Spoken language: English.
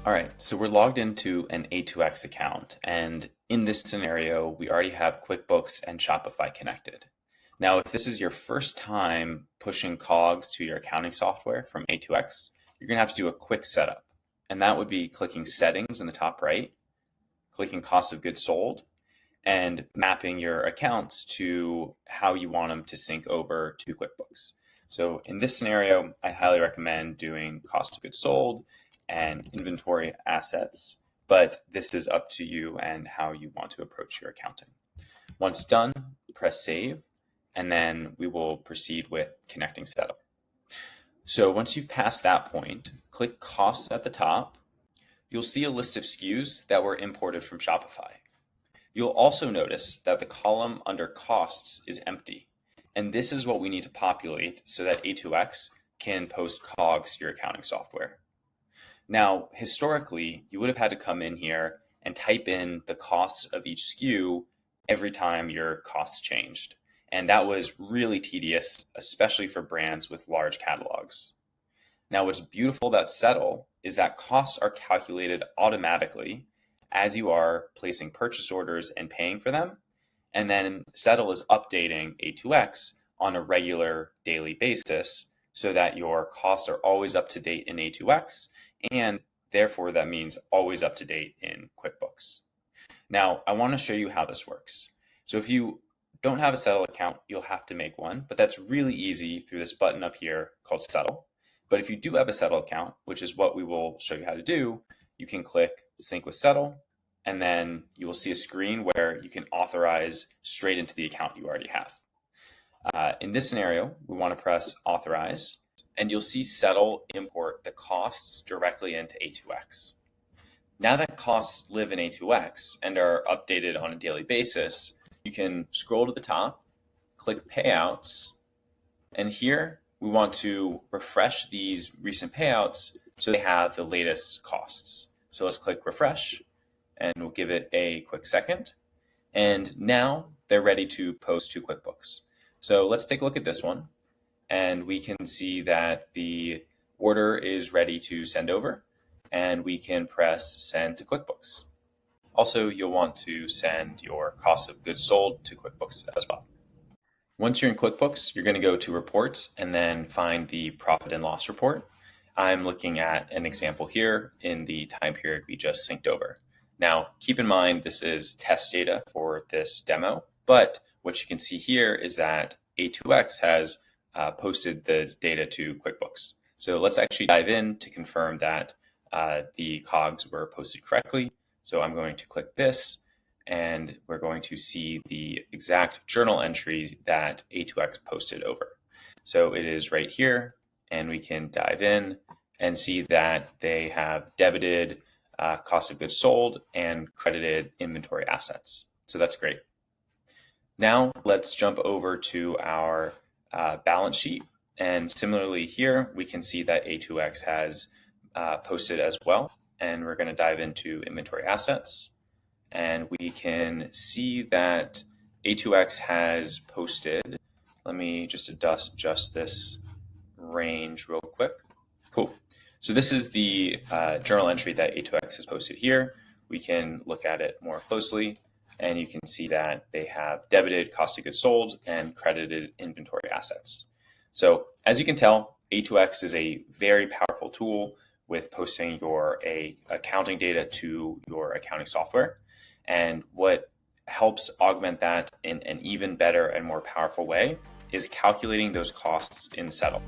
All right, so we're logged into an A2X account, and in this scenario, we already have QuickBooks and Shopify connected. Now, if this is your first time pushing COGS to your accounting software from A2X, you're going to have to do a quick setup. And that would be clicking Settings in the top right, clicking Cost of Goods Sold, and mapping your accounts to how you want them to sync over to QuickBooks. So in this scenario, I highly recommend doing Cost of Goods Sold and inventory assets, but this is up to you and how you want to approach your accounting. Once done, press save, and then we will proceed with connecting Settle. So once you've passed that point, click Costs at the top. You'll see a list of SKUs that were imported from Shopify. You'll also notice that the column under Costs is empty, and this is what we need to populate so that A2X can post COGS to your accounting software. Now, historically, you would have had to come in here and type in the costs of each SKU every time your costs changed. And that was really tedious, especially for brands with large catalogs. Now, what's beautiful about Settle is that costs are calculated automatically as you are placing purchase orders and paying for them. And then Settle is updating A2X on a regular daily basis so that your costs are always up to date in A2X. And therefore, that means always up to date in QuickBooks. Now, I want to show you how this works. So if you don't have a Settle account, you'll have to make one, but that's really easy through this button up here called Settle. But if you do have a Settle account, which is what we will show you how to do, you can click Sync with Settle, and then you will see a screen where you can authorize straight into the account you already have. In this scenario, we want to press Authorize, and you'll see Settle import the costs directly into A2X. Now that costs live in A2X and are updated on a daily basis, you can scroll to the top, click Payouts, and here we want to refresh these recent payouts so they have the latest costs. So let's click Refresh, and we'll give it a quick second. And now they're ready to post to QuickBooks. So let's take a look at this one. And we can see that the order is ready to send over, and we can press Send to QuickBooks. Also, you'll want to send your cost of goods sold to QuickBooks as well. Once you're in QuickBooks, you're going to go to Reports and then find the Profit and Loss report. I'm looking at an example here in the time period we just synced over. Now, keep in mind, this is test data for this demo, but what you can see here is that A2X has posted the data to QuickBooks. So let's actually dive in to confirm that the COGS were posted correctly. So I'm going to click this, and we're going to see the exact journal entry that A2X posted over. So it is right here, and we can dive in and see that they have debited cost of goods sold and credited inventory assets. So that's great. Now let's jump over to our balance sheet. And similarly here, we can see that A2X has posted as well. And we're going to dive into inventory assets. And we can see that A2X has posted, let me just adjust this range real quick. Cool. So this is the journal entry that A2X has posted here. We can look at it more closely, and you can see that they have debited cost of goods sold and credited inventory assets. So as you can tell, A2X is a very powerful tool with posting your accounting data to your accounting software. And what helps augment that in an even better and more powerful way is calculating those costs in Settle.